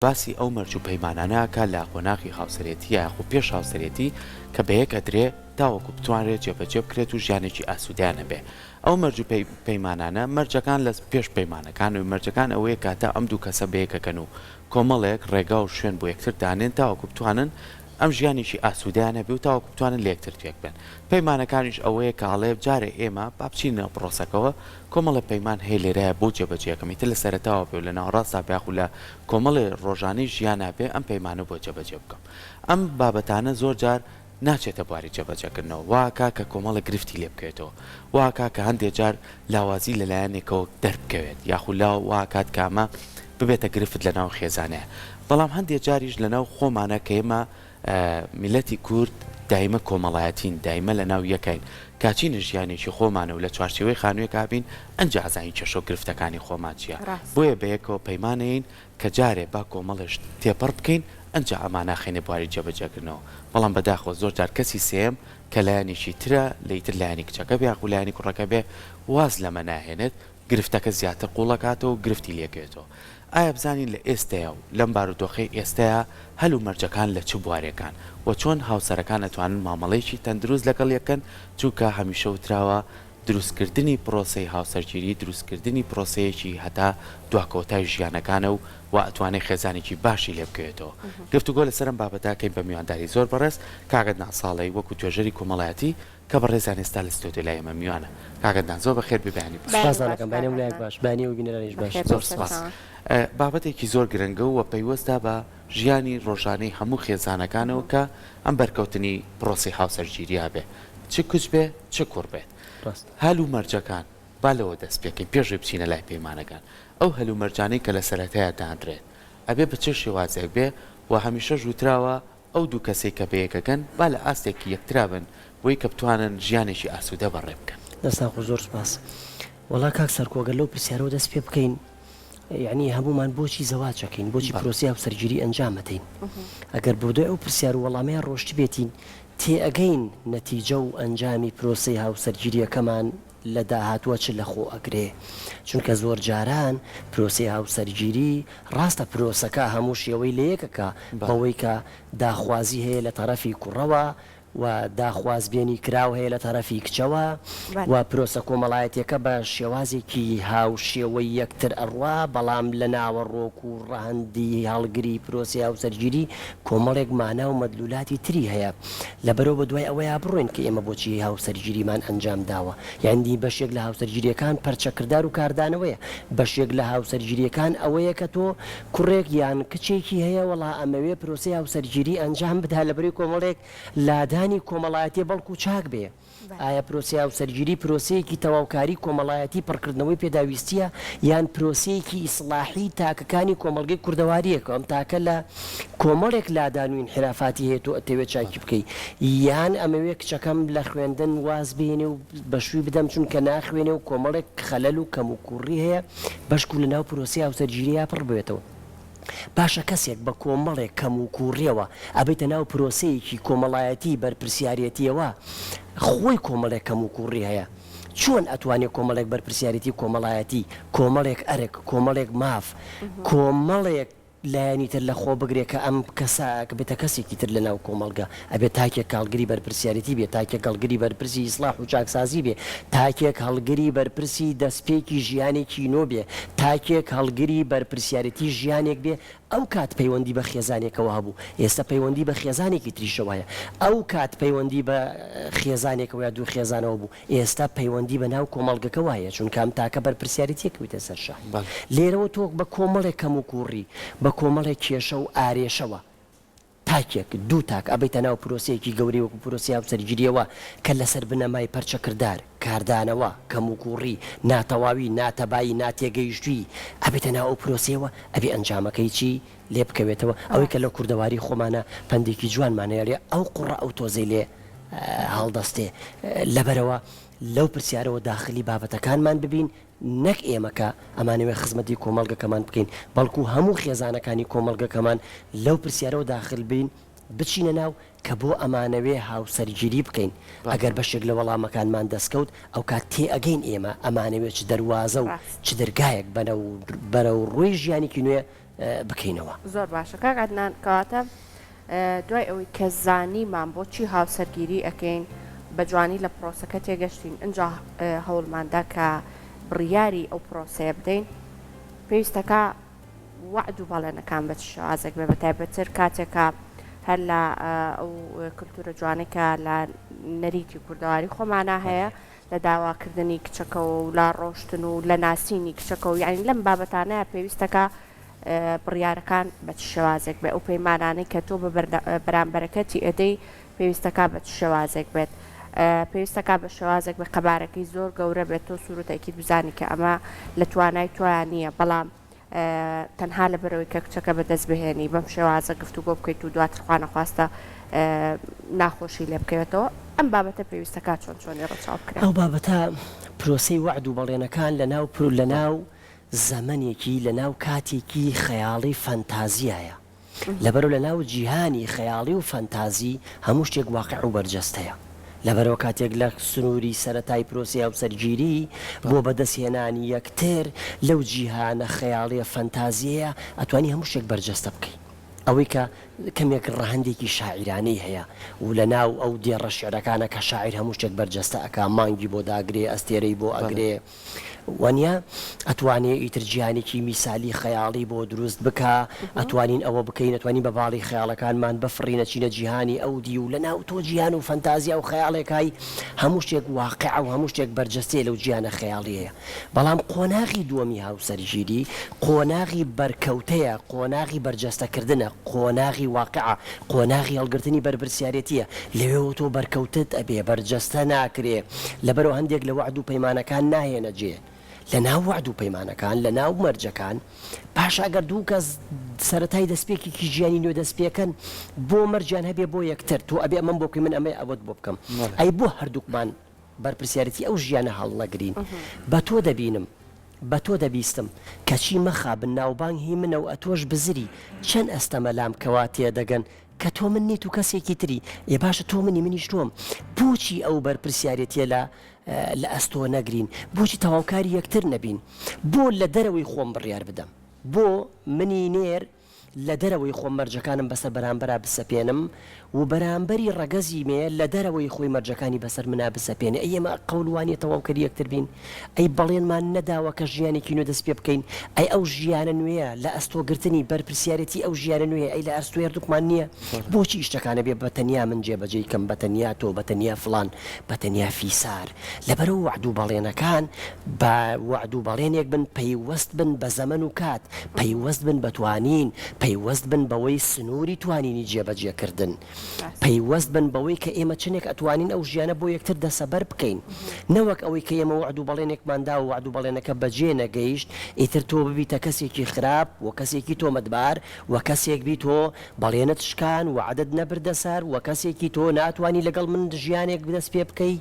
باسی ئەو مەرج و پەیمانانەکە لە قۆناغی هاوسەرێتی یاخۆ پێش هاوسەرێتی کە بەیەک ئەدرێ تاوەکو بتوانرێت جێبەجێ بکرێت و ژیانێکی ئاسوودیانە بێ. ئەو مەرج و پەیمانانە مەرجەکان لە پێش پەیمانەکان و مەرجەکان ئەوەیە کاتە ئەم دوو کەسە بەیەکەکەن و کۆمەڵێک ڕێگا و شوێن بۆ یەکتر دانێن تاوەکو بتوانن ئەم ژیانێکی ئاسوودیانە بێ و تاوەکو بتوانن لە یەکتر توێک بن. پەیمانەکانیش ئەوەیە کاڵێ جارێ ئێمە بابچینە پرۆسەکەەوە کۆمەڵە پەیمان هەیە لێرەیە بۆ جێبەجێەکەمیتە لە سەرتاوە بێ و لە ناوەڕاستتا بیاخ و لە کۆمەڵی ڕۆژانەی ژیانە بێ ئەم پەیمانە بۆ جێبەجێ بکەم. ئەم بابەتانە زۆر جار ناچێتە بواری جێبەجێکردنەوە واکە کە کۆمەڵە گرفتی لێ بکەێتەوە واکە کە هەندێک جار لاوازی لەلایەنێکەوە دەربکەوێت یاخو لا واکات کامە ببێتە گرفت لە ناو خێزانەیە. بەڵام هەندێک جاریش لە ناو خۆمانە کە ئێمە میلەتی کورد دایمە کۆمەڵایەتین دایمە لە ناو یەکین کاچینە ژیانێکی خۆمانە و لە چوارچێوەی خانوویە کابین ئەنج ئازانی چەشۆ گرفتەکانی خۆمان چییە بۆیە بەیەکەوە پەیمانەین کە جارێ با کۆمەڵش تێپەڕ بکەین ئەنج ئەمانە خێنێ بواری جێبەجێکردنەوە. بەڵام بەداخۆ زۆر جار کەسی سێم کە لایەنێکی ترە لەیتر لایەنی کچەکە بێ و لایەنی کوڕەکە بێ واز لەمە ناهێنێت گرفتەکە زیاتر قوڵەکاتەوە و گرفتی لێکێتەوە. ئایا بزانین لە ئێستەیە و لەم بارودۆخی ئێستەیە هەلو مەرجەکان لە چ بوارێکان و چۆن هاوسەرەکان ئەتوانن مامەڵەیەکی تەندروست لەگەڵ یەکەن چونکە هەمیشە وتراوە دروستکردنی پرۆسی هاوسەرگیری دروستکردنی پرۆسەیەکی هەتا دواکەوتای ژیانەکانە و ئەتوانێت خێزانێکی باشی لێ بکەوێتەوە. گفتوگۆ لەسەرم بابەتاکەین بە میوانداری زۆر بەڕێز کاگەدنا ساڵی وەکو توێژەری کۆمەڵایەتی کە بەڕێزان ئێستا لە ستۆدیۆ لای ئێمە میوانە. کاگەدان زۆر بەخێر ببیانی زۆر سپاس. بابەتێکی زۆر گرنگە و پەیوەستە بە ژیانی ڕۆژانەی هەموو خێزانەکانەوە کە ئەم بەرکەوتنی پرۆسی هاوسەرگیریە بێ چ کچ بێ چ کوڕ بێت. هەلو مەرجەکان با لەوە دەست پێکەین پێش بچینە لای پەیمانەکان. ئەو هەلو مەرجانەی کە لە سەرەتایە دانرێت ئەبێ بە چه شێوازێک بێ و هەمیشە ژووتراوە ئەو دوو کەسێک کە بەیەکەکەن با لە ئاستێکی یەکترا بن بۆی کە بتوانن ژیانێکی ئاسوودە بەڕێ بکەن. دەستاخۆ زۆر سپاس. وەڵا کاک سەرکۆگەر لەو پرسیارەوە دەست پێ بکەین یعنی هەمومان بۆچی زەواجەکەین بۆچی پرۆسی هاوسەرگیری ئەنجامەدەین. ئەگەر بۆ دوای ئەو پرسیار و وەڵامیان ڕۆشتی بێتین تێئەگەین نەتیجە و ئەنجامی پرۆسی هاوسەرگیریەکەمان لە داهاتووە چ لە خۆ ئەگرێ. چونکە زۆر جاران پرۆسی هاوسەرگیری ڕاستە پرۆسەکە هەموو شێوەی لە یەکەکە بەوەی کە داخوازی هەیە لە تەرەفی کوڕەوە و داخوازبێنی کراو هەیە لە تەرەفی کچەوە و پرۆسە کۆمەڵایەتەکە بە شێوازێکی هاو شێوەی یەکتر ئەڕوا بەڵام لە ناوە ڕۆک و ڕەهەندی هەڵگری پرۆسی هاوسەرگیری کۆمەڵێک مانە و مەدلولاتی تری هەیە. لەبەرەوە بە دوای ئەوەیە بڕۆین کە ئێمە بۆچی هاوسەرگیریمان ئەنجام داوە. یاندی بەشێک لە هاوسەرگیریەکان پەرچەکردار و کاردانەوەیە بەشێک لە هاوسەرگیریەکان ئەوەیە کە تۆ کوڕێک یان کچێکی هەیە وەڵا ئەمەوێ پرۆسی هاوسەرگیری ئەنجام بدا لەبەری کۆمەڵێک لادانی کۆمەڵایەتی بەڵکو چاک بێ. ئایا پرۆسی هاوسەرگیری پرۆسەیەکی تەواوکاری کۆمەڵایەتی پڕکردنەوەی پێداویستیە یان پرۆسەیەکی ئیسلاحی تاکەکانی کۆمەڵگەی کوردەواریەکە ئەم تاکە لە کۆمەڵێک لادان و انحرافاتی هەیە تۆ ئەتەوێت چاکی بکەی یان ئەمەوێ کچەکەم لە خوێندن واز بێنێ و بەشوی بدەم چونکە ناخوێنێ و کۆمەڵێک خەلەل و کەم و کوڕی هەیە بەشک و لە ناو پرۆسی هاوسەرگیریە پڕ بێتەوە. باشە کەسێک بە کۆمەڵێک کەم و کوڕیەوە ئەبێتە ناو پرۆسەیەکی کۆمەڵایەتی بەرپرسیارەتیەوە خۆی کۆمەڵێک کەم و کوڕی هەیە. چۆن ئەتوانێت کۆمەڵێک بەرپرسیارەتی کۆمەڵایەتی کۆمەڵێک ئەرک کۆمەڵێک ماف کۆمەڵێک لایەنی تر لە خۆ بگرێت کە ئەم کەساکە بێتە کەسێکی تر لە ناو کۆمەلگا ئەبێت تاکێک کاڵگەری بەرپرسیارەتی بێت تاکێک هەڵگری بەرپرسی ئیسلاح و چاکسازی بێ تاکێک هەڵگری بەرپرسی دەستپێکی ژیانێکی نۆ بێ تاکێک هەڵگری بەرپرسیارەتی ژیانێک بێ. ئەو کات پەیوەندی بە خێزانێکەوە هەبوو ئێستا پەیوەندی بە خێزانێکی تریشەوەیە. ئەو کات پەیوەندی بە خێزانێکەوە یا دوو خێزانەوە بوو ئێستا پەیوەندی بە ناو کۆمەڵگەکە وایە چونکە ئەم تاکە بەرپرسیارەتێکویتە سەرشا. لێرەوە تۆ بە کۆمەڵێک کەم و کوڕی بە کۆمەڵێک کێشە و ئارێشەوە تاکێک دوو تاک ئەبێتە ناو پرۆسەیەکی گەورەی وەکو پرۆسی هاوسەرگیریەوە کە لەسەر بنەمای پەرچەکردار کاردانەوە کەم و کوڕی ناتەواوی ناتەبایی ناتێگەیشتووی ئەبێتە ناو ئەو پرۆسیەوە ئەبێ ئەنجامەکەی چی لێ بکەوێتەوە. ئەوەی کە لە کوردەواری خۆمانە پندێکی جوانمانەیە ئەو قوڕە ئەو تۆزەی لێ هەڵدەستێ. لەبەرەوە لەو پرسیارەوە داخلی بابەتەکانمان ببین نەک ئێمەکە ئەمانەوێ خزمەتی کۆمەڵگەکەمان بکەین بەڵکو هەموو خێزانەکانی کۆمەڵگەکەمان لەو پرسیارەوە داخل بین بچینە ناو کە بۆ ئەمانەوێ هاوسەرگیری بکەین. ئەگەر بەشێک لە وەڵامەکانمان دەستکەوت ئەو کات تێئەگەین ئێمە ئەمانەوێت چ دەواازە و چ دەرگایەک بەرەو ڕووی ژیانێکی نوێ بکەینەوە. زۆر باشە کاک عەدنان کەواتە دوای ئەوەی کە زانیمان بۆچی هاوسەرگیری ئەکەین بە جوانی لە پرۆسەکە تێگەشتین اینجا هەوڵماندا کە بڕیاری ئەو پرۆسەیە بدەین پێویستەکە وعد و بەڵێنەکان بە شازێک بێ بەتایبەتر کاتێکە هەر لە ئەو کللتورە جوانێکە لە نەریتی کوردەواری خۆمانە هەیە لە داواکردنی کچەکە و لە ڕۆشتن و لە ناسینی کچەکە و یعنی لەم بابەتانەیە پێویستەکە بڕیارەکان بە شێوازێک بێ ئەو پەیمانانەی کە تۆ بە بەرامبەرەکەتی ئەدەی پێویستەکە بە شێوازێک بێت پێویستەکە بە شێوازێک بە قەبارەکەی زۆر گەورە بێت تۆ سوورەتێکی بزانی کە ئەمە لە توانای تۆیان نییە بەڵام تەنها لە بەرەوەی کە کچەکە بەدەست بهێنی بەم شێوازە گفتوگۆ بکەیت و دواتر خوا نەخواستە ناخۆشی لێ بکەوێتەوە ئەم بابەتە پێویستەکە چۆنی ڕەچاو بکرێت ئەو بابەتە پرۆسەی وعد و بەڵێنەکان لەناو زەمەنێکی لەناو کاتێکی خەیاڵی فەنتازیایە لەبەرەوە لەناو جیهانی خەیاڵی و فەنتازی هەموو شتێک واقع و بەرجەستەیە لەبەرەوە کاتێک لە سنووری سەرەتای پرۆسی هاوسەرگیری بۆ بەدەستهێنانی یەکتر لەو جیهانە خەیاڵیە فەنتازیەیە ئەتوانی هەموو شتێک بەرجەستە بکەیت ئەوەی کە کەمێک ڕەهەندێکی شاعیرانەی هەیە و لەناو ئەو دێڕە شێعرەکانە کە شاعیر هەموو شتێک بەرجەستە ئەکا مانگی بۆ داگرێ ئەستێرەی بۆ ئەگرێ وانە ئەتوانێت ئیتر گیانێکی میسالی خەیاڵی بۆ دروست بکە ئەتوانین ئەوە بکەین ئەتوانین بە باڵی خەیاڵەکانمان بفڕینە چینە جیهانی ئەو دی و لەناو تۆ گیان و فەنتازیا و خەیاڵێکای هەموو شتێک واقع و هەموو شتێک بەرجەستێ لەو گیانە خەیاڵیەیە بەڵام قۆناغی دووەمی هاوسەرگیری قۆناغی بەرکەوتەیە قۆناغی بەرجەستەکردنە قۆناغی واقعە قۆناغی هەڵگرتنی بەربرسیارەتیە لەوێ تۆ بەرکەوتت ئەبێ بەرجەستە ناکرێ لەبەرەوە هەندێک لە وعد و پەیمانەکان ناهێنە جێ لە ناو وعد و پەیمانەکان لە ناو مەرجەکان پاش ئەگەر دوو کەس سەرەتای دەستپێکێکی ژیانی نوێ دەستپێکەن بۆ مەرجیان هەبێ بۆ یەکتر تۆ ئەبێ ئەمەم بۆکەی من ئەمەی ئەوەت بۆ بکەم ئەی بۆ هەردووکمان بەرپرسیارەتی ئەو ژیانە هەڵ نەگرین بە تۆ دەبینم بە تۆ دەبیستم کەچی مەخا بناوبانگ هی منە و ئەتۆش بزری چەند ئەستەمە لام کەوا تێدەگەن کە تۆ من نیت و کەسێکی تری ێ باشە تۆ منی منیش تۆم بۆچی ئەو بەرپرسیارەتیە لە ئەستۆ نەگرین بۆچی تەواوکاری یەکتر نەبین بۆ لە دەرەوەی خۆم بڕیار بدەم بۆ منی نێر لە دەرەوەی خۆم مەرجەکانم بەسەر بەرامبەر بسەپێنم و بەرامبەری ڕەگەزی مێ لە دەرەوەی خۆی مەرجەکانی بەسەر منا بسەپێنێ ئەمە قەولوانی تەواوکەری یەکتر بین ئەی بەڵێنمان نەداوە کە ژیانێکی نوێ دەست پێ بکەین ئەی ئەو ژیانە نوێیە لە ئەستۆگرتنی بەرپرسیارەتی ئەو ژیانە نوێ ئەی لە ئەستۆ دوکمان نییە بۆچی شتەکانە بێ بەتەنیا من جێبەجێ کەم بەتەنیا تۆ بەتەنیا فلان بەتەنیا فیسار لەبەرەوە وعد و بەڵێنەکان بە وعد و بەڵێنێک بن پەیوەست بن بە زەمن و کات پەیوەست بن بەتوانین پەیوەست بن بەوەی سنووری توانینی جێبەجێکردن پەیوەست بن بەوەی کە ئێمە چنێک ئەتوانین ئەو ژیانە بۆ یەکتر دەسەبەر بکەین نەوەک ئەوەی کە ئێمە وعد و بەڵێنێکماندا و وعد و بەڵێنەکە بەجێ نەگەیشت ئیتر تۆ ببیتە کەسێکی خراپ و کەسێکی تۆمەتبار و کەسێک بی تۆ بەڵێنت شکان و عەدەت نەبردە سەر و کەسێکی تۆ ناتوانی لەگەڵ من ژیانێک بدەست پێ بکەی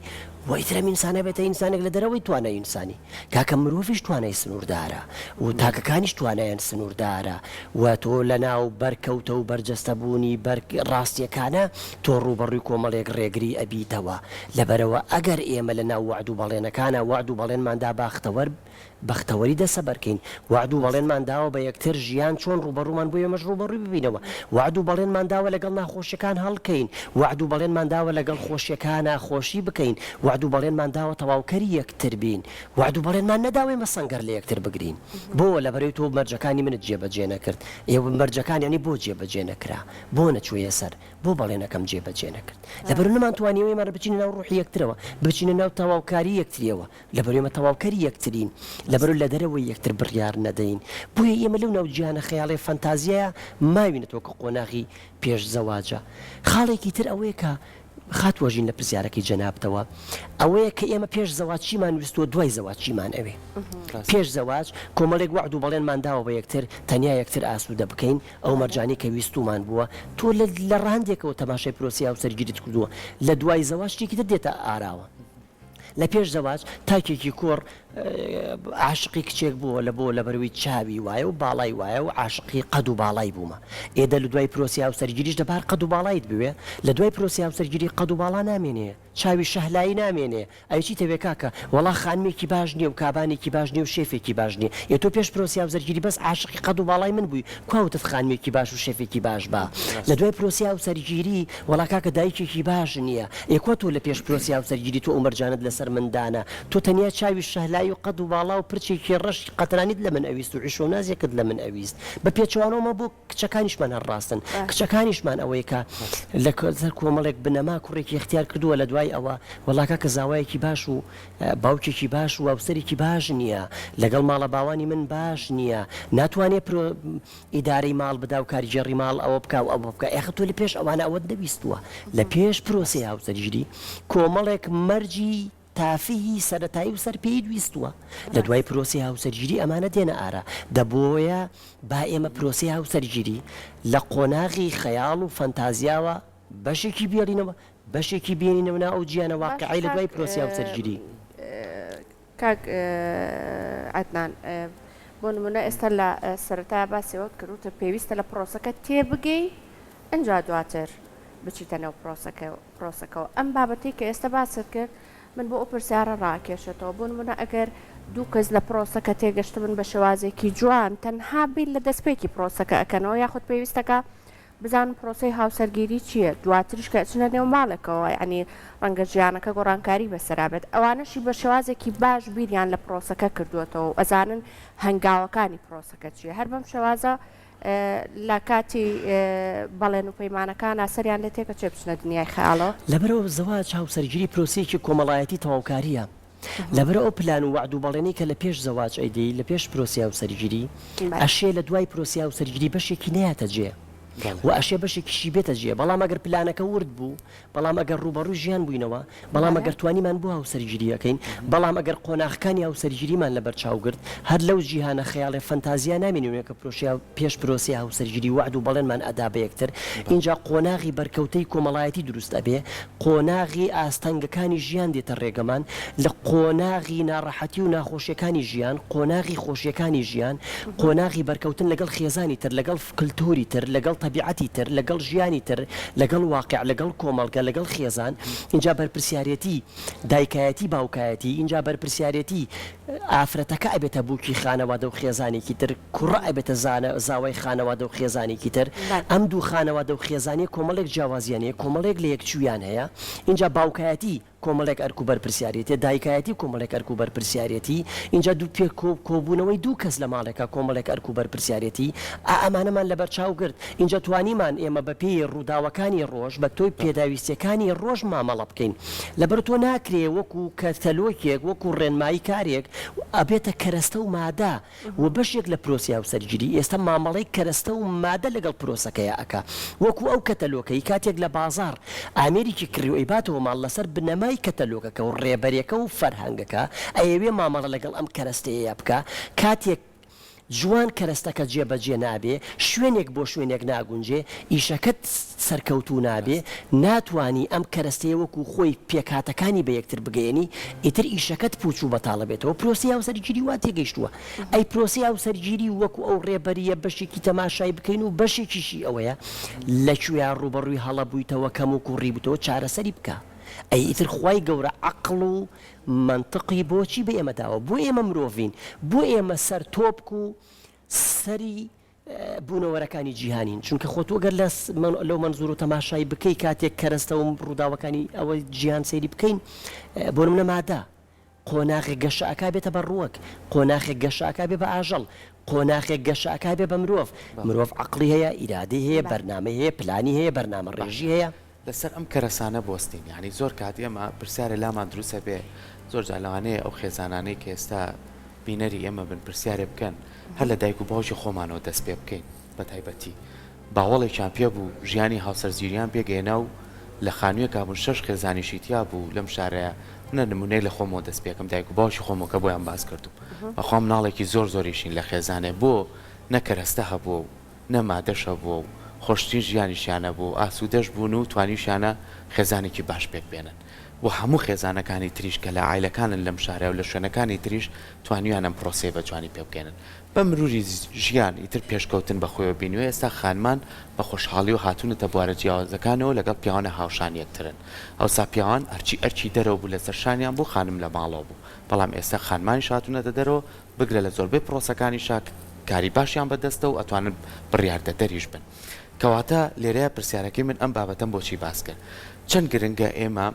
وەیترە ئینسانە بێتە ئینسانێک لە دەرەوەی توانای ئینسانی کاکە مرۆڤیش توانای سنووردارە و تاکەکانیش توانایان سنووردارە و تۆ لە ناو بەرکەوتە و بەرجەستەبوونی ڕاستیەکانە تۆ ڕوبەڕووی کۆمەڵێک ڕێگری ئەبیتەوە لەبەرەوە ئەگەر ئێمە لە ناو وعد و بەڵێنەکانە وعد و بەڵێنماندا باختەوەر بەختەوەری دەسەبەرکەین وعد و بەڵێنمان داوە بە یەکتر ژیان چۆن ڕوبەڕوومان بۆ ئێمەش ڕوبەڕووی ببینەوە وعد و بەڵێنمان داوە لەگەڵ ناخۆشیەکان هەڵکەین وعد و بەڵێنمان داوە لەگەڵ خۆشیەکان ناخۆشی بکەین وعد و بەڵێنمان داوە تەواوکەری یەکتر بین وعد و بەڵێنمان نەداوێ مەسەنگەر لە یەکتر بگرین بۆ لەبەرەوەی تۆ مەرجەکانی منت جێبەجێ نەکرد ئێوە مەرجەکان یعنی بۆ جێبەجێ نەکرا بۆ نەچوویە سەر بۆ بەڵێنەکەم جێبەجێ نەکرد لەبەر نەمان توانیەوەی مەرە بچینە ناو ڕوحی یەکترەوە بچینە ناو تەواوکاری یەکتریەوە لەبەر ئێمە تەواوکەری یەکترین لەبەر لە دەرەوەی یەکتر بڕیار نەدەین بۆیە ئێمە لەو ناو گیانە خەیاڵی فەنتازیایە ماوینێتەوە کە قۆناغی پێش زەواجە خاڵێکی تر ئەوەیە کە خاتوەژین لە پرسیارەکەی جەنابتەوە ئەوەیە کە ئێمە پێش زەواجیمان ویستوە دوای زەواجیمان ئەوێ پێش زەواج کۆمەڵێک وعد و بەڵێنمان داوە بە یەکتر تەنیا یەکتر ئاسوودە بکەین ئەو مەرجانی کە ویستومان بووە تۆ لە ڕاندێکەوە تەماشای پرۆسی هاوسەرگیریت کردووە لە دوای زەواج شتێکی تر دێتە ئاراوە لە پێش زەواج تاکێکی کوڕ عاشقی کچێک بووە لە بەروی چاوی وایە و باڵای وایە و عاشقی قەد و باڵای بوومە ئێدە لە دوای پرۆسی هاوسەرگیریش دەبار قەد و باڵایت بوێ لە دوای پرۆسی هاوسەرگیری قەد و باڵا نامێنێ چاوی شەهلایی نامێنێ ئەوچی تەوێ کاکە وەڵا خانمێکی باش نییە و کابانێکی باش نییە و شێفێکی باش نییە ئێ تۆ پێش پرۆسی هاوسەرگیری بەس عاشقی قەد و باڵای من بووی کواوتت خانمێکی باش و شێفێکی باش با لە دوای پرۆسی هاوسەرگیری وەڵا کاکە دایکێکی باش نییە ئێکوە تۆ لە پێش پرۆسی هاوسەرگیری تۆ ئومەرجانت لەسەر مندانە تۆ تەنیا چاوی شەهلایی و قەد و باڵا و پرچێکی ڕەش قەترانیت لە من ئەویست و عیش و نازێکت لە من ئەویست بە پێچوانەوە بۆ کچەکانیشمان هەڕاستن کچەکانیشمان ئەوەیە کە لە سەر کۆمەڵێک بنەما کوڕێکی اختیار کردووە لە دوای ئەوە وەڵاکە کە زاوایەکی باش و باوکێکی باش و هاوسەرێکی باش نییە لەگەڵ ماڵە باوانی من باش نییە ناتوانێت ئیدارەی ماڵ بدا و کاریگەڕی ماڵ ئەوە بکە و ئەوە بکە ئێخە تۆ لە پێش ئەوانە ئەوەت دەبیستووە لە پێش پرۆسی هاوسەرگیری کۆمەڵێک مەرجی تافیهی سەرەتایی و سەرپێی دویستووە لە دوای پرۆسی هاوسەرگیری ئەمانە دێنە ئارە دەبۆیە با ئێمە پرۆسی هاوسەرگیری لە قۆناغی خەیاڵ و فەنتازیاوە بەشێکی بێڵینەوە بەشێکی بێنینەوە ئەو گیانە واقعی لە دوای پرۆسی هاوسەرگیری کاک عەدنان بۆ نمونە ئێستا لە سەرەتا باسیەوە کردوتە پێویستە لە پرۆسەکە تێبگەی ئەنجا دواتر بچیتە نەو پرۆسەکەەوە ئەم بابەتی کە ئێستا باست کرد من بۆ ئەو پرسیارە ڕاکێشێتەوە بۆ نمونە ئەگەر دوو کەس لە پرۆسەکە تێگەشت من بە شێوازێکی جوان تەنها بین لە دەستپێکی پرۆسەکە ئەکەنەوە یاخود پێویستەکە بزانم پرۆسی هاوسەرگیری چییە دواتریش کە چنە نێو ماڵێکەوە ینی ڕەنگە ژیانەکە گۆڕانکاری بەسەرابێت ئەوانەشی بە شێوازێکی باش بیریان لە پرۆسەکە کردوێتەوە ئەزانن هەنگاوەکانی پرۆسەکە چییە هەر بەم شێوازە لە کاتی بەڵێن و پەیمانەکان ئاسەریان لە تێکە چێ بچنە دنیای خەیاڵەوە لەبەرەوە زەواج هاوسەرگیری پرۆسەیەکی کۆمەڵایەتی تەواوکاریە لەبەر ئەو پلان و وعد و بەڵێنی کە لە پێش زەواج ئەیدەی لە پێش پرۆسی هاوسەرگیری ئەشێ لە دوای پرۆسی هاوسەرگیری بەشێکی نەیاتە جێ و ئەشێ بەشێکیشی بێتە جێ بەڵام ئەگەر پلانەکە ورد بوو بەڵام ئەگەر ڕوبەڕوو ژیان بووینەوە بەڵام ئەگەر توانیمان بۆ هاوسەرگیریەکەین بەڵام ئەگەر قۆناغەکانی هاوسەرگیریمان لەبەر چاوگرت هەر لەو جیهانە خەیاڵێ فەنتازیا نامێنێ کە پێش پرۆسی هاوسەرگیری وعد و بەڵێنمان ئەدا بە یەکتر اینجا قۆناغی بەرکەوتەی کۆمەڵایەتی دروست ئەبێ قۆناغی ئاستەنگەکانی ژیان دێتە ڕێگەمان لە قۆناغی ناڕەحەتی و ناخۆشیەکانی ژیان قۆناغی خۆشیەکانی ژیان قۆناغی بەرکەوتن لەگەڵ خێزانی تر لەگەڵ کللتوری تر لەگەڵ طبیعەتی تر لەگەڵ ژیانی تر لەگەڵ واقع لەگەڵ کۆمەڵگە لەگەڵ خێزان اینجا بەرپرسیارەتی دایکایەتی باوکایەتی اینجا بەرپرسیارەتی ئافرەتەکە ئەبێتە بووکی خانەوادە و خێزانێکی تر کوڕە ئەبێتە زاوای خانەوادە و خێزانێکی تر ئەم دوو خانەوادە و خێزانی کۆمەڵێک جیاوازیانەیە کۆمەڵێک لە یەکچویان هەیە اینجا باوکایەتی کۆمەڵێک ئەرک و بەرپرسیارەتی دایکایەتی کۆمەڵێک ئەرک و بەرپرسیارەتی اینجا دوو پێ کۆبوونەوەی دوو کەس لە ماڵێکە کۆمەڵێک ئەرک و بەرپرسیارەتی ئەمانەمان لەبەر چاو گرت اینجا توانیمان ئێمە بە پێی ڕووداوەکانی ڕۆژ بە تۆی پێداویستەکانی ڕۆژ مامەڵە بکەین لەبەر تۆ ناکرێ وەکو کەتەلۆکێک وەکو ڕێنمایی کارێک ئەبێتە کەرەستە و مادە و بەشێک لە پرۆسی هاوسەرگیری ئێستا مامەڵەی کەرەستە و مادە لەگەڵ پرۆسەکەیە ئەکا وەکو ئەو کەتەلۆکەی کاتێک لە بازار ئامێریکی کڕی و ئەیباتەوە ماڵ لەسەر بنەمای کەتەلۆکەکە و ڕێبەرێکە و فەرهەنگەکە ئەیەوێ مامەڵە لەگەڵ ئەم کەرەستەیە بکە کاتێک جوان کەرەستەکە جێبەجێ نابێ شوێنێک بۆ شوێنێک ناگونجێ ئیشەکەت سەرکەوتو نابێ ناتوانانی ئەم کەرەستەیە وەکو خۆی پێکاتەکانی بە یەکتر بگەێنی ئیتر ئیشەکەت پوچ و بەتاڵە بێتەوە پرۆسی هاوسەرگیری وا تێگەیشتووە ئەی پرۆسی هاوسەرگیری وەکو ئەو ڕێبەریە بەشێکی تەماشای بکەین و بەشێکیشی ئەوەیە لەکوێ ڕوبەڕووی هەڵە بوویتەوە کەم و کوڕی بووتەوە چارەسەری بکە ئەی ئیتر خوای گەورە عەقڵ و منطقی بۆچی بە ئێمەداوە بۆ ئێمە مرۆڤین بۆ ئێمە سەر تۆپک و سەری بوونەوەرەکانی جیهانین چونکە خۆ تۆ گەر لەو منزور و تەماشای بکەی کاتێک کەرەستە و ڕووداوەکانی ئەوەی جیهان سەیری بکەین بۆ نمونە مادە قۆناغێک گەشەکە بێتە بە ڕووەک قۆناغێک گەشەکە بێ بە ئاژەڵ قۆناغێک گەشەکە بێ بە مرۆڤ عەقڵی هەیە ئیرادەی هەیە بەرنامە هەیە پلانی هەیە بەرنامە ڕێژی هەیە لەسەر ئەم کەرەسانە بۆستین یعنی زۆر کات ئێمە پرسیارە لامان دروستە بێ زۆر جالەوانەیە ئەو خێزانانەی کە ئێستا بینەری ئێمە بن پرسیارێ بکەن هەر لە دایک و باوکی خۆمانەوە دەست پێ بکەین بە تایبەتی باوەڵێکیان پێ بوو ژیانی هاوسەرگیریان پێگەێنە و لە خانوویە کابوون 6 خێزانیشی تیا بوو لەم شارەیە منە نمونەی لە خۆمەوە دەست پێکەم دایک و باوکی خۆمەکە بۆیان باس کردو بەخوا مناڵێکی زۆر زۆریشین لە خێزانێ بۆ نەکەرەستە هەبووە و نەمادەش هەبووە و خۆشتین ژیانیشیانە بوو ئاسوودەش بوون و توانیشیانە خێزانێکی باش پێک بێنن و هەموو خێزانەکانی تریش کە لە عیلەکانن لەم شارە و لە شوێنەکانی تریش توانیانم پرۆسێ بە جوانی پێ بکەنن بە مروری ژیان ئیتر پێشکەوتن بەخۆیەوە بینوێ ئێستا خانمان بە خۆشحاڵی و هاتوونەتە بوارە جیاوازەکانەوە لەگەڵ پیاوانە هاوشان یەکترن ئەوسا پیاوان ئەرچی دەرەوە بوو لە سەرشانیان بوو خانم لە ماڵەوە بوو بەڵام ئێستا خانمانی هاتوونەتە دەرەوە بگرە لە زۆربەی پرۆسەکانی شاک کاری باشیان بەدەستە و ئەتوانن بڕیاردەدەریش بن کەواتە لێرەیە پرسیارەکەی من ئەم بابەتەم بۆچی باس کرد چەند گرنگە ئێمە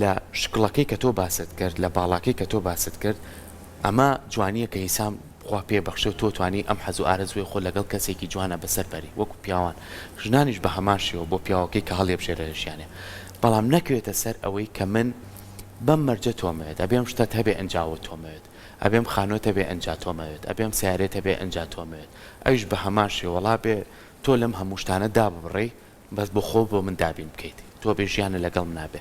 لە شکڵەکەی کە تۆ باست کرد لە باڵاکەی کە تۆ باست کرد ئەمە جوانیە کە ئیسام خوا پێ بەخشە و تۆ توانی ئەم حەز و ئارەزوی خۆ لەگەڵ کەسێکی جوانە بەسەربەری وەکو پیاوان ژنانیش بە هەماشیەوە بۆ پیاوەکەی کە هەڵێ بژێرەشیانێ بەڵام نەکوێتە سەر ئەوەی کە من بەم مەرجە تۆمەوێت ئەبێم شتت هەبێ ئەنجاوە تۆمەوێت ئەبێم خانۆتە بێ ئەنجا تۆمەوێت ئەبێم سیارێتە بێ ئەنجا تۆمەوێت ئەویش بە هەماشی وەڵا بێ تۆ لەم هەموو شتانە دابڕێ بەس بۆ خۆ بۆ من دابین بکەیت تۆ بێ ژیانە لەگەڵ نابێ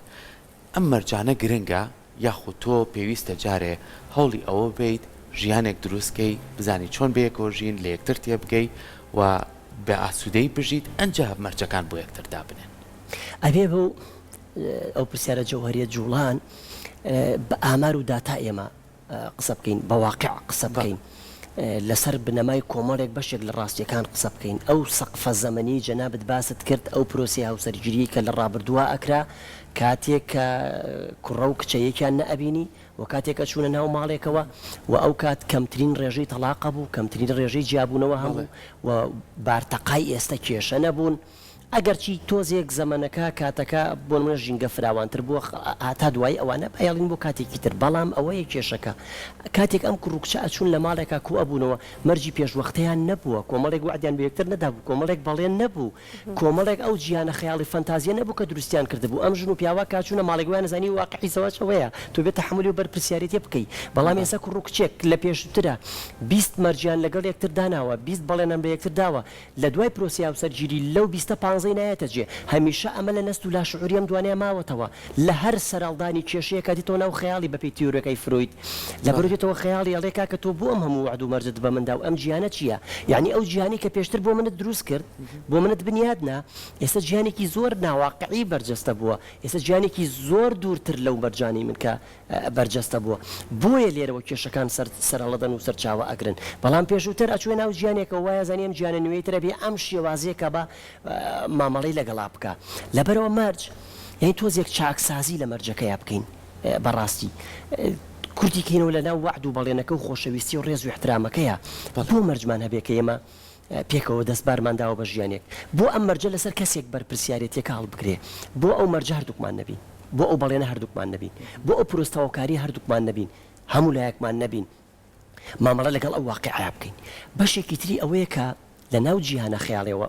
ئەم مەرجانە گرنگە یاخود تۆ پێویستە جارێ هەوڵی ئەوە بیت ژیانێک دروستکەی بزانی چۆن بەیەکەوە ژین لە یەکتر تێبگەی و بە ئاسوودەی بژیت ئەنجا مەرجەکان بۆ یەکتر دابنێن ئەبێ بۆ ئەو پرسیارە جەوهەریە جوڵان بە ئامار و داتا ئێمە قسە بکەین بە واقع قسە بکەین لەسەر بنەمای کۆمەڵێک بەشێک لە ڕاستیەکان قسە بکەین ئەو سەقفە زەمەنی جەنابەت باست کرد ئەو پرۆسی هاوسەرگیری کە لە ڕابردووە ئەکرا کاتێک کە کوڕە و کچەیەکیان نەئەبینی و کاتێکە چوونە ناو ماڵێکەوە و ئەو کات کەمترین ڕێژەی تەلاقە بوو کەمترین ڕێژەی جیابوونەوە هەموو و بارتەقای ئێستا کێشە نەبوون ئەگەرچی تۆزێک زەمەنەکە کاتەکە بۆ منە ژینگە فراوانتر بووە تا دوای ئەوانە بەیاڵین بۆ کاتێکی تر بەڵام ئەوەیە کێشەکە کاتێک ئەم کوڕکچە ئەچوون لە ماڵێکە کو ئەبوونەوە مەرجی پێشوەختەیان نەبووە کۆمەڵێک وعدیان بە یەکتر نەدابوو کۆمەڵێک بەڵێن نەبوو کۆمەڵێک ئەو جیانە خەیاڵی فەنتازیە نەبوو کە دروستیان کردبوو ئەم ژن و پیاوە کاچوونە ماڵێکویان نزانی واقعی زەواجەوەیە تۆ بێتە تەحملی و بەرپرسیارەتی بکەی بەڵام ئێستا کوڕکچێک لە پێشترە 20 مەرجیان لەگەڵ یەکتر داناوە 20 بەڵێنان بە یەکتر داوە لە دوای پرۆسی هاوسەرگیری لەو 15 نایەتە جێ هەمیشە ئەمە لە نەست و لا شعوریەم دوانێ ماوەتەوە لە هەر سەرڵدانی کێشەیە کاتیتەوە ناو خەیاڵی بەپی تیورەکەی فروید لە بەرێتەوە خەیاڵی ئەڵێکا کە تۆ بۆ ئەم هەموو وعد و مەرجت بە مندا و ئەم گیانە چییە یعنی ئەو گیانی کە پێشتر بۆ منت دروست کرد بۆ منت بنیادنا ئێستا گیانێکی زۆر ناواقعی بەرجەستە بووە ئێستا گیانێکی زۆر دوورتر لەو بەرجانی من کە بەرجەستە بووە بۆیە لێرەوە کێشەکان سەرەڵەدەن و سەرچاوە ئەگرن بەڵام پێشووتر ئەچوێ ناو گیانێکەوە وایە زانیم گیانە نوێیترە بێ ئەم شێوازەیەکە بە مامەڵەی لەگەڵا بکە لەبەرەوە مەرج یعنی تۆزێک چاکسازی لە مەرجەکەی بکەین بەڕاستی کوردی کەینەوە لە ناو وعد و بەڵێنەکە و خۆشەویستی و ڕێز و احترامەکەیە بۆ مەرجمان هەبێ کە ئێمە پێکەوە دەستبارمانداوە بە ژیانێک بۆ ئەم مەرجە لەسەر کەسێک بەرپرسیارەتێکە هەڵبگرێ بۆ ئەو مەرجە هەردووکمان نەبین بۆ ئەو بەڵێنە هەردووکمان نەبین بۆ ئەو پرۆستەوەکاری هەردووکمان نەبین هەموو لایەکمان نەبین مامەڵە لەگەڵ ئەو واقعیا بکەین بەشێکی تری ئەوەیە کە لە ناو جیهانە خەیاڵەوە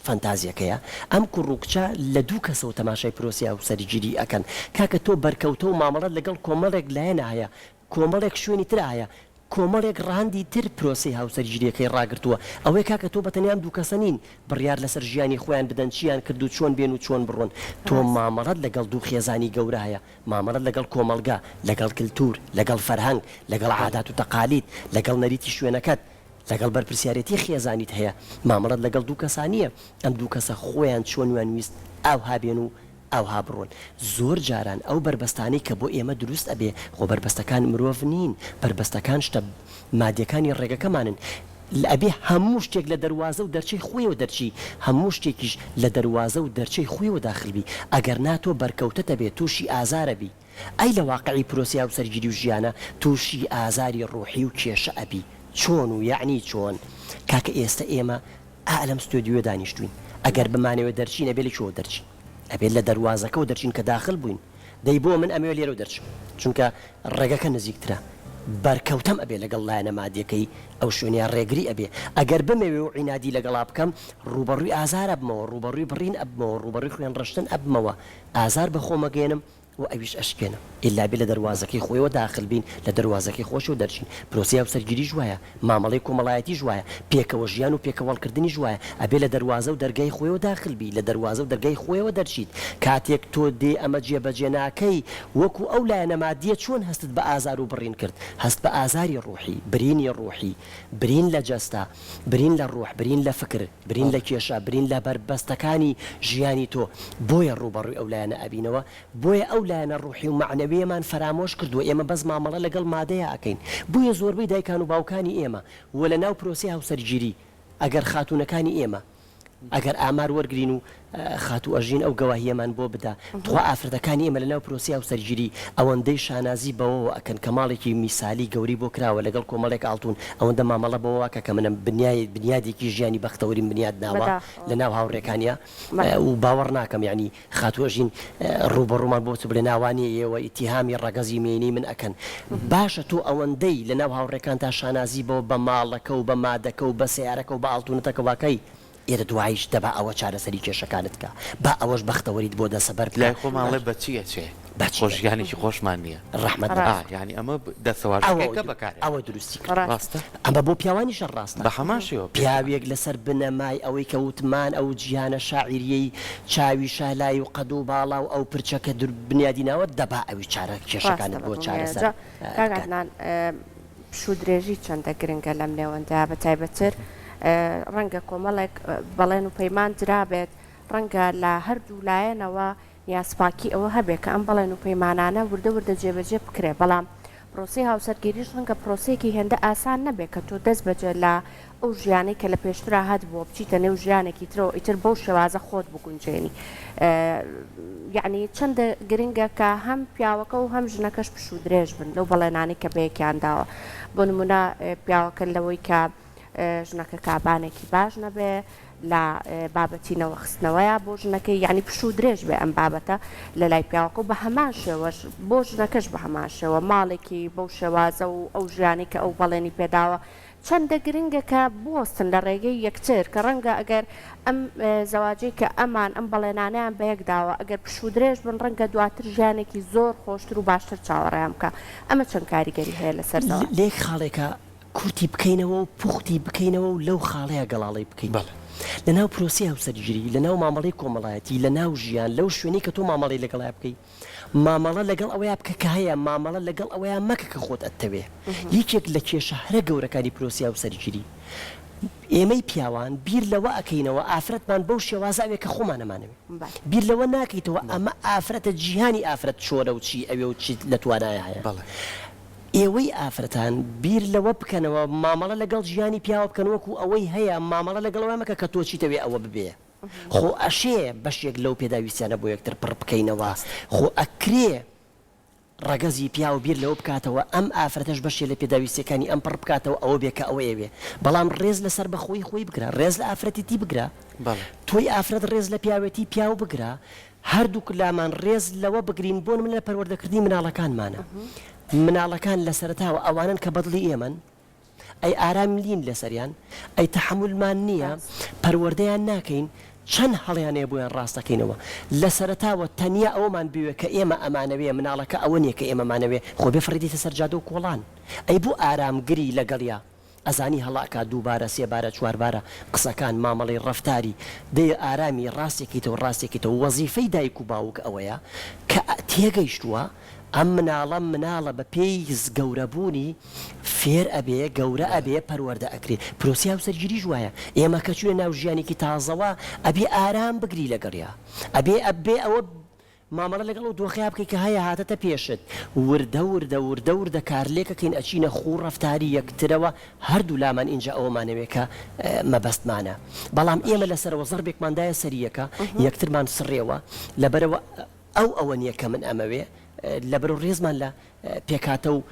فەنتازیەکەیە ئەم کوڕووکچە لە دوو کەسەوە تەماشای پرۆسی هاوسەرگیری ئەکەن کاکە تۆ بەرکەوتە و مامەڵەت لەگەڵ کۆمەڵێک لایەنە هەیە کۆمەڵێک شوێنی تر هەیە کۆمەڵێک ڕاندی تر پرۆسی هاوسەرگیریەکەی ڕاگرتووە ئەوەی کاکە تۆ بەتەنیان دوو کەسە نین بڕیار لەسەر ژیانی خۆیان بدەن چیان کرد و چۆن بێن و چۆن بڕۆن تۆ مامەڵەت لەگەڵ دوو خێزانی گەورە هەیە مامەڵەت لەگەڵ کۆمەلگا لەگەڵ کلتور لەگەڵ فەرهەنگ لەگەڵ عادات و تەقالید لەگەڵ نەریتی شوێنەکەت لەگەڵ بەرپرسیارەتی خێزانیت هەیە مامەڵەت لەگەڵ دوو کەسانیە ئەم دوو کەسە خۆیان چۆنیان ویست ئاوها بێن و ئاوها بڕۆن زۆر جاران ئەو بربەستانی کە بۆ ئێمە دروست ئەبێ خۆ بربەستەکان مرۆڤ نین بربەستەکان شتە مادیەکانی ڕێگەکەمانن ئەبێ هەموو شتێک لە دەواازە و دەرچەی خۆیەوە دەرچی هەموو شتێکیش لە دەواازە و دەرچەی خۆیەوە داخلبی ئەگەر ناتۆ بەرکەوتە بێت تووشی ئازارە بی ئەی لە واقعی پرۆسی هاوسەرگیری و ژیانە تووشی ئازاری ڕۆحی و کێشە ئەبی چۆن و یعنی چۆن کاکە ئێستا ئێمە ئالەم ستۆدیۆ دانیشتوین ئەگەر بمانەوە دەرچین ئەبێ لە چۆ دەرچین ئەبێت لە دەواازەکە و دەرچین کە داخل بووین دەی بۆ من ئەمێ لێرە و دەرچم چونکە ڕێگەکە نزیکترە بەرکەوتەم ئەبێ لەگەڵ لایەنە مادیەکەی ئەو شوێنیان ڕێگری ئەبێ ئەگەر بمەوێ و عینادی لەگەڵا بکەم ڕوبەڕووی ئازار ئەبمەوە ڕوبەڕووی بڕین ئەبمەوە ڕوبەڕووی خوێن ڕشتن ئەبمەوە ئازار بە خۆمەگەێنم و ئەویش ئەشکێنە ئللا بێ لە دەواازەکەی خۆیەوە داخل بین لە دەواازەکەی خۆش و دەرچین پرۆسی هاوسەرگیری ژوایە مامەڵی کۆمەڵایەتی ژوایە پێکەوە ژیان و پێکەوەڵکردنی ژوایە ئەبێ لە دەواازە و دەرگای خۆیەوە داخل بی لە دەواازە و دەرگای خۆیەوە دەرچیت کاتێک تۆ دێ ئەمە جێبەجێ ناکەی وەکو ئەو لایەنەمادیە چۆن هەستت بە ئازار و بڕین کرد هەست بە ئازاری ڕوحی برینی ڕوحی برین لە جەستا برین لە ڕوح برین لە فکر برین لە کێشە برین لە بربەستەکانی ژیانی تۆ بۆیە ڕوبەڕووی ئەو لایەنە ئەبینەوە بۆیە ئەو لایەنە ڕوحی و معنەویەمان فرامۆش کردووە ئێمە بەس مامەڵە لەگەڵ مادەیە ئەکەین بۆیە زۆربەی دایکان و باوکانی ئێمە و لە ناو پرۆسی هاوسەرگیری ئەگەر خاتونەکانی ئێمە ئەگەر ئامار وەرگین و خاتو ئەژین ئەو گەواهیەمان بۆ بدا تخوا ئافرەتەکانی ئێمە لە ناو پرۆسی هاوسەرگیری ئەوەندەی شانازی بەوەوە ئەکەن کە ماڵێکی میسالی گەوری بۆ کراوە لەگەڵ کۆمەڵێک ئاڵتون ئەوەندە مامەڵە بەوەکە کە منە بنیادێکی ژیانی بەختەوەری بنیاد ناوە لە ناو هاوڕێکانیە و باوەڕ ناکەم ینی خاتوەژین ڕوبەڕوومان بۆ بڵێ ناوانی ئێوە ئیتیهامی ڕەگەزی مێنی من ئەکەن باشە تۆ ئەوەندەی لە ناو هاوڕێکان تا شانازی بەوە بە ماڵەکە و بە مادەکە و بە سیارەکە و بە ئاڵتونەتەکەواکەی ئێرە دوایش دەبا ئەوە چارەسەری کێشەکانت کە با ئەوەش بەختەوەریت بۆ دەسەبەر لای خۆماڵێ بەچیە چێ خۆشیانێکی خۆشمان نییە ڕەحمەت ینی ئەمە دەسەواژەکە بەکار ئەوە دروستی ڕاستە ئەمە بۆ پیاوانیشە ڕاستە بە هەماشەوە پیاوێک لەسەر بنەمای ئەوەی کە وتمان ئەو جیهانە شاعیریەی چاوی شالای و قەد و باڵا و ئەو پرچەکە بنیادی ناوە دەبا ئەوی چارە کێشەکانت بۆ چارەسەر پشوو درێژی چەندە گرنگە لەم نێوەندا بە تایبەتر ڕەنگە کۆمەڵێک بەڵێن و پەیمان درابێت ڕەنگە لە هەردوو لایەنەوە یاسپاکی ئەوە هەبێت کە ئەم بەڵێن و پەیمانانە وردە وردە جێبەجێ بکرێ بەڵام پرۆسی هاوسەرگیریش ڕەنگە پرۆسەیەکی هێندە ئاسان نەبێت کە تۆ دەست بەجێ لە ئەو ژیانەی کە لە پێشترا هات بۆ بچیتە نێو ژیانێکی ترەوە ئیتر بەو شێوازە خۆت بگونجێنی یعنی چەندە گرنگە کە هەم پیاوەکە و هەم ژنەکەش پشوو درێژ بن لەو بەڵێنانی کە بەیەکیان داوە بۆ نمونە پیاوەکە لەوەی کە ژنەکە کابانێکی باش نەبێ لە بابەتی نەوەخستنەوەیە بۆ ژنەکەی یعنی پشوو درێژ بێ ئەم بابەتە لە لای پیاوەکە و بە هەمان شێوەش بۆ ژنەکەش بە هەمان شێوە ماڵێکی بەو شێوازە و ئەو ژیانی کە ئەو بەڵێنی پێداوە چەندە گرنگە کە بوەستن لە ڕێگەی یەکتر کە ڕەنگە ئەگەر ئەم زەواجەی کە ئەمان ئەم بەڵێنانیان بەیەکداوە ئەگەر پشوو درێژ بن ڕەنگە دواتر ژیانێکی زۆر خۆشتر و باشتر چاوەڕێیان بکە ئەمە چەند کاریگەری هەیە لەسەر لێک خاڵێکە کورتی بکەینەوە و پوختی بکەینەوە و لەو خاڵەیە گەڵاڵی بکەین لە ناو پرۆسی هاوسەرگیری لە ناو مامەڵەی کۆمەڵایەتی لە ناو ژیان لەو شوێنی کە تۆ مامەڵی لەگەڵای بکەی مامەڵە لەگەڵ ئەوەیە بکە کە هەیە مامەڵە لەگەڵ ئەوەیە مەکە کە خۆت ئەتەوێ یەکێک لە کێشە هەرە گەورەکانی پرۆسی هاوسەرگیری ئێمەی پیاوان بیر لەوە ئەەکەینەوە ئافرەتمان بەو شێوازاوێ کە خۆمانەمانەوێ بیر لەوە ناکەیتەوە ئەمە ئافرەتە جیهانی ئافرەت چۆرە و چی ئەوێ و چیت لە توانایە هەیە ئێوەی ئافرەتان بیر لەوە بکەنەوە مامەڵە لەگەڵ ژیانی پیاوە بکەنەوەکو ئەوەی هەیە مامەڵە لەگەڵەوە مەکە کە تۆ چیتەوێ ئەوە ببێ خۆ ئەشێ بەشێک لەو پێداویستیانە بۆ یەکتر پڕ بکەینەوە خۆ ئەکرێ ڕەگەزی پیا و بیر لەوە بکاتەوە ئەم ئافرەتەش بەشێ لە پێداویستەکانی ئەم پڕ بکاتەوە ئەوە بێکە ئەوە ئێوێ بەڵام ڕێز لەسەر بەخۆی خۆی بگرە ڕێز لە ئافرەتیتی بگرە تۆی ئافرەت ڕێز لە پیاوەتی پیاو بگرە هەردوو کلامان ڕێز لەوە بگرین بۆن من لە پەروەردەکردنی مناڵەکانمانە مناڵەکان لە سەرتاوە ئەوانن کە بەدڵی ئێمن ئەی ئارام لین لەسەریان ئەی تەحملمان نییە پەروەردەیان ناکەین چەند هەڵیانەیە بۆیان ڕاستەکەینەوە لە سەرتاوە تەنیا ئەومان بوێ کە ئێمە ئەمانەوێ مناڵەکە ئەوە نییە کە ئێمەمانەوێ خۆ بێ فڕیدیتە سەرجادە و کۆڵان ئەی بوو ئارامگری لەگەڵیا ئەزانی هەڵاکە دووبارە سێبارە چواربارە قسەکان مامەڵی ڕەفتاری دێ ئارامی ڕاستێکیتەوە ڕاستێکیتەوە وەزیفەی دایک و باوک ئەوەیە کە تێگەیشتووە ئەم مناڵە بە پێی گەورەبوونی فێر ئەبێ گەورە ئەبێ پەروەردە ئەکرێت پرۆسی هاوسەرگیری وایە ئێمە کە چوێ ناو ژیانێکی تازەوە ئەبێ ئارام بگری لەگەڕیا ئەبێ ئەوە مامەڵە لەگەڵ و دۆخیا بکەی کە هەیە هاتەتە پێشت وردە کارلێکەکەین ئەچینە خوو ڕەفتاری یەکترەوە هەردوو لامان اینجا ئەوەمانەوێ کە مەبەستمانە بەڵام ئێمە لەسەرەوە زەربێکماندایە سەریەکە یەکترمان سڕێەوە لەبەرەوە ئەوە نییە کە من ئەمەوێ لەبەر و ڕێزمان لە پێکاتە و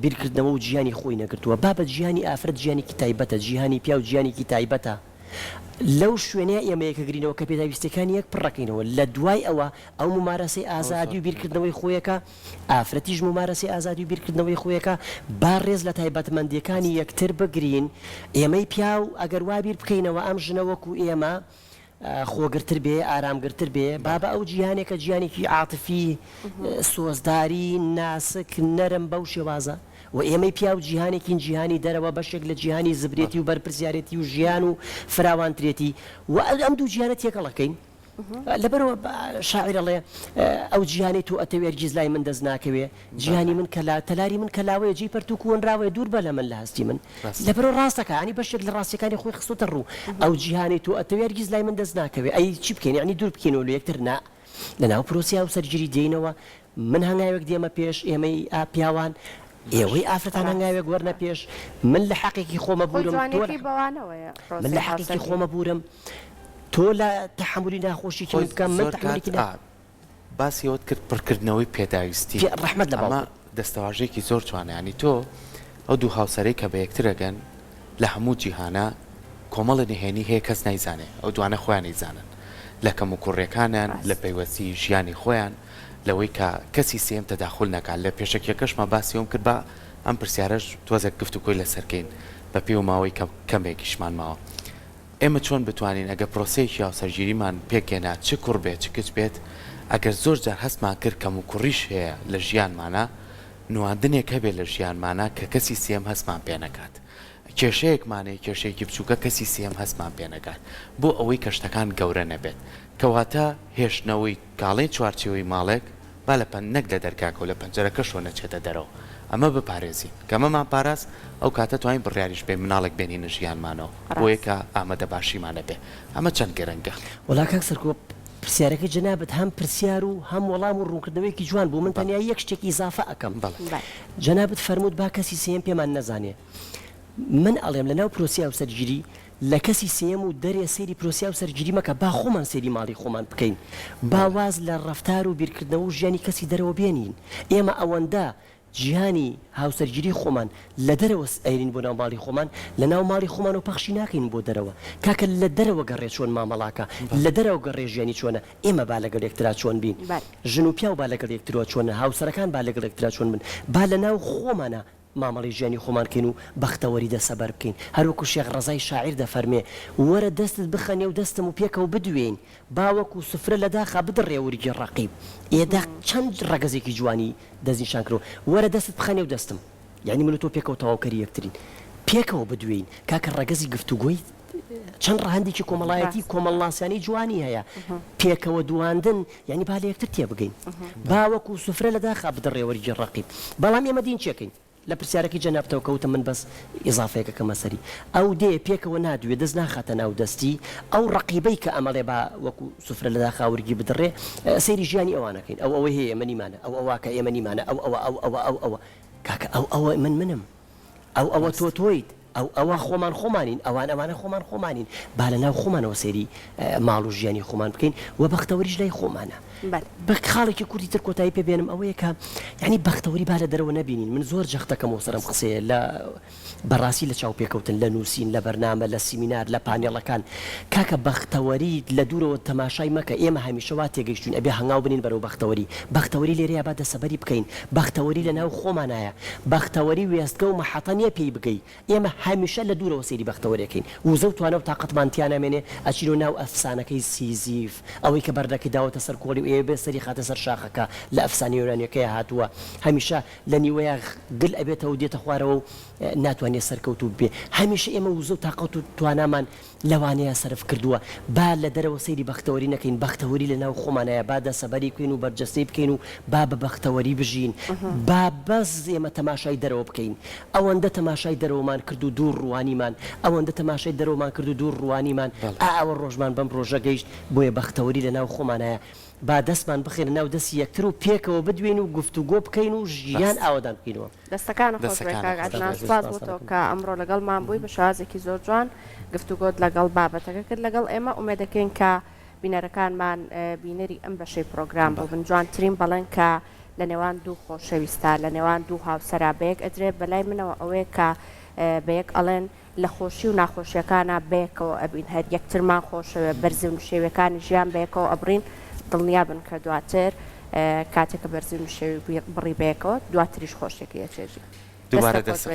بیرکردنەوە و گیانی خۆی نەگرتووە بابەت گیانی ئافرەت گیانێکی تایبەتە گیانی پیا و گیانێکی تایبەتە لەو شوێنەیە ئێمەیەکە گرینەوە کە پێداویستەکانی یەک پڕەکەینەوە لە دوای ئەوە ئەو ممارەسەی ئازادی و بیرکردنەوەی خۆیەکە ئافرەتیش ممارەسەی ئازادی و بیرکردنەوەی خۆیەکە با ڕێز لە تایبەتمەندیەکانی یەکتر بگرین ئێمەی پیا و ئەگەر وا بیر بکەینەوە ئەم ژنەوەکو ئێمە خۆگرتر بێ ئارامگرتر بێ بابە ئەو جیهانێکە جیانێکی عاتفی سۆزداری ناسک نەرم بەو شێوازە و ئێمەی پیا و جیهانێکین جیهانی دەرەوە بەشێک لە جیهانی زبرێتی و بەرپرسیارەتی و ژیان و فراوانترێتی و ئەم دوو جیهانە تێکەڵەکەین لەبەرەوە شاعر ئەڵێ ئەو جیهانی تو ئەتەوێ هەرگیز لای من دەست ناکەوێ جیهانی من کەلا تەلاری من کەلاوەیە جێی پەرتووک و وەنراوەیە دوور بە لە من لە هەستی من لەبەرەوە ڕاستەکە ینی بەشێک لە ڕاستیەکانی خۆی خستۆتە ڕوو ئەو جیهانی تو ئەتەوێ هەرگیز لای من دەست ناکەوێ ئەی چی بکەین ینی دوور بکەینەوە لە یەکتر نا لەناو پرۆسیا و سەرگیری دێنەوە من هەنگاوێک دێمە پێش ئێمەی پیاوان ئێوەی ئافرەتان هەنگاوێک وەرنە پێش من لە حەقێکی خۆمە بوورم من لە حەقێکی خۆمە بوورم تۆ لە تەحملی ناخۆشی بکەم من تەحملێکی باسیەوەت کرد پڕکردنەوەی پێداویستی ڕەحمەت لە ئەمە دەستەواژەیەکی زۆر جوانیانی تۆ ئەو دوو هاوسەرەی کە بە یەکترەگەن لە هەموو جیهانە کۆمەڵە نهێنی هەیە کەس نایزانێ ئەو دوانە خۆیان نەیزانن لە کەم و کوڕێکانیان لە پەیوەستی ژیانی خۆیان لەوەی کە کەسی سێم تەداخل نەکات لە پێشەکیەکەشمە باسیەوەم کرد بە ئەم پرسیارەش تۆزێک گفتوگۆی لەسەرکەین بە پێ و ماوەی کەمێکیشمان ماوە ئێمە چۆن بتوانین ئەگە پرۆسەیەکی هاوسەرگیریمان پێکێنا چ کوڕ بێت چ کچ بێت ئەگەر زۆر جار هەستمان کرد کەم و کوڕیش هەیە لە ژیانمانە نواندنێک هەبێت لە ژیانمانە کە کەسی سێم هەستمان پێ نەکات کێشەیەکمانەیە کێشەیەکی بچووکە کەسی سێم هەستمان پێ نەکات بۆ ئەوەی کە شتەکان گەورە نەبێت کەواتە هێشتنەوەی کاڵەی چوارچێوەی ماڵێک با لە نەک لە دەرگاکە و لە پەنجەرەکە شۆ نەچێتە دەرەوە ئەمە بپارێزین کەمەمان پاراست ئەو کاتە توانین بڕیاریش بێ مناڵێک بێنینە ژیانمانەوە بۆیە کە ئامادە باشیمانە بێ ئەمە چەند گەرەنگە وڵا کاک سەرکۆ پرسیارەکەی جەنابەت هەم پرسیار و هەم وەڵام و ڕوونکردنەوەیکی جوان بوو من تەنیا یەک شتێکی ئیزافە ئەەکەم جەنابەت فەرمووت با کەسی سێم پێمان نەزانێ من ئەڵێم لەناو پرۆسیا و سەرگیری لە کەسی سێم و دەرێ سەیری پرۆسیا و سەرگیری مەکە با خۆمان سەیری ماڵی خۆمان بکەین باواز لە ڕەفتار و بیرکردنەوە و ژیانی کەسی دەرەوە بێنین ئێمە ئەوەندە جیهانی هاوسەرگیری خۆمان لە دەرەوە ئەیرین بۆ ناو ماڵی خۆمان لە ناو ماڵی خۆمان و پەخشی ناکەین بۆ دەرەوە کاکە لە دەرەوە گەڕێ چۆن مامەڵاکە لە دەرەوە گەڕێ ژیانی چۆنە ئێمە با لەگەڵ یەکترا چۆن بین ژن و پیا و با لەگەڵ یەکترەوە چۆنە هاوسەرەکان با لەگەڵ یەکترا چۆن بن با لە ناو خۆمانە مامەڵی ژیانی خۆمانکەین و بەختەوەری دەسەبەر بکەین هەروەکو شێخ ڕەزای شاعیر دەفەرمێ وەرە دەستت بخەنێ و دەستم و پێکەوە بدوێن باوەکو سفرە لە داخا بدڕێ وریگی ڕەقیب ئێدا چەند ڕەگەزێکی جوانی دەستنیشان کردەوە وەرە دەستت بخەنێ و دەستم یعنی من و تۆ پێکەوە تەواوکەری یەکترین پێکەوە بدوێن کاکە ڕەگەزی گفتوگۆی چەند ڕەهەندێکی کۆمەڵایەتی کۆمەڵاسیانی جوانی هەیە پێکەوە دواندن یعنی با لە یەکتر تێ بگەین باوەکو سفرە لە داخا بدڕێ وریگی ڕەقیب بەڵام ئێمە دین چێکەین لە پرسیارەکەی جەنابەتەوە کەوتە من بەس ئیزافەیەکە کەمە سەری ئەو دێ پێکەوە نادوێ دەست ناخاتە ناو دەستی ئەو ڕقیبەی کە ئەمەڵێ با وەکو سفرە لە داخاورگی بدڕێ سەیری ژیانی ئەوانەکەین ئەو ئەوەی هەیە ئێمەنیمانە ئەو ئەوواکە ئێمەنیمانە ئەو کاکە ئەوە منم ئەوە تۆ تۆیت ئەوە خۆمان خۆمانین ئەوانە خۆمان خۆمانین با لە ناو خۆمانەوە سەیری ماڵ و ژیانی خۆمان بکەین و بەختەوەریش لای خۆمانە بە خاڵێکی کوردی تر کۆتایی پێبێنم ئەوەیە کە ینی بەختەوەری با لە دەرەوە نبینین من زۆر جەختەکەمەوە سەرم قسەیە لە بەڕاستی لە چاو پێکەوتن لە نووسین لە بەرنامە لە سیمینار لە پانێڵەکان کاکە بەختەوەری لە دوورەوە تەماشای مەکە ئێمە هەمیشە وا تێگەیشتون ئەبێ هەنگاو بنین بەرەو بەختەوەری لێرەیە با دەسەبەری بکەین بەختەوەری لە ناو خۆمانایە بەختەوەری وێستگە و مەحەتە نیە پێی بگەی ئێمە هەمیشە لە دوورەوە سەیری بەختەوەریەکەین وزە و توانە و تااقەتمانتیان نامێنێ ئەچین و ناو ئەفسانەکەی سیزیف ئەوەی کە بەردەکەی داوەتە سەر کۆڵی و ئێ بێ سەری خاتە سەر شاخەکە لە ئەفسانی یۆرانیەکەی هاتووە هەمیشە لە نیوەیە گل ئەبێتەوە و دێتە خوارەوە و ناتوانێت سەرکەوتو بێ هەمیشە ئێمە وزە و تااقەت و توانامان لەوانەیە سرف کردووە با لە دەرەوە سەیری بەختەوەری نەکەین بەختەوەری لە ناو خۆمانایە با دەسەبەری بکەین و بەرجەستەی بکەین و با بە بەختەوەری بژین با بەس ئێمە تەماشای دەرەوە بکەین ئەوەندە تەماشای دەرەوەمان کرد و دوور ڕوانیمان ئەوەندە تەماشای دەرەوەمان کرد و دوور ڕوانیمان ئەوە ڕۆژمان بەم ڕۆژە گەیشت بۆیە بەختەوەری لە ناو خۆمانایە با دەستمان بخێن ناو دەستی یەکتر و پێکەوە بدوێن و گفتوگۆ بکەین و ژیان ئاوادان بکەینەوە دەستەکان خۆشناس بۆتەوە کە ئەمڕۆ لەگەڵمان بووی بە شازێکی زۆر جوان گفتوگۆت لەگەڵ بابەتەکە کرد لەگەڵ ئێمە ئومێدەکەین کە بینەرەکانمان بینەری ئەم بەشەی پرۆگرام بۆ بن جوانترین بەڵێن کە لە نێوان دوو خۆشەویستە لە نێوان دوو هاوسەرا بەیەک ئەدرێت بەلای منەوە ئەوەیە کە بەیەک ئەڵێن لە خۆشی و ناخۆشیەکانە بەیەکەوە ئەبین هەر یەکترمان خۆشەوە بەرزی و شێوەکانی ژیان بەیەکەوە ئەبڕین دڵنیا بن کە دواتر کاتێکە بەرزی و شێوی بڕی بەیەکەوە دواتریش خۆشێکی ئەچێژی دووبارە دەست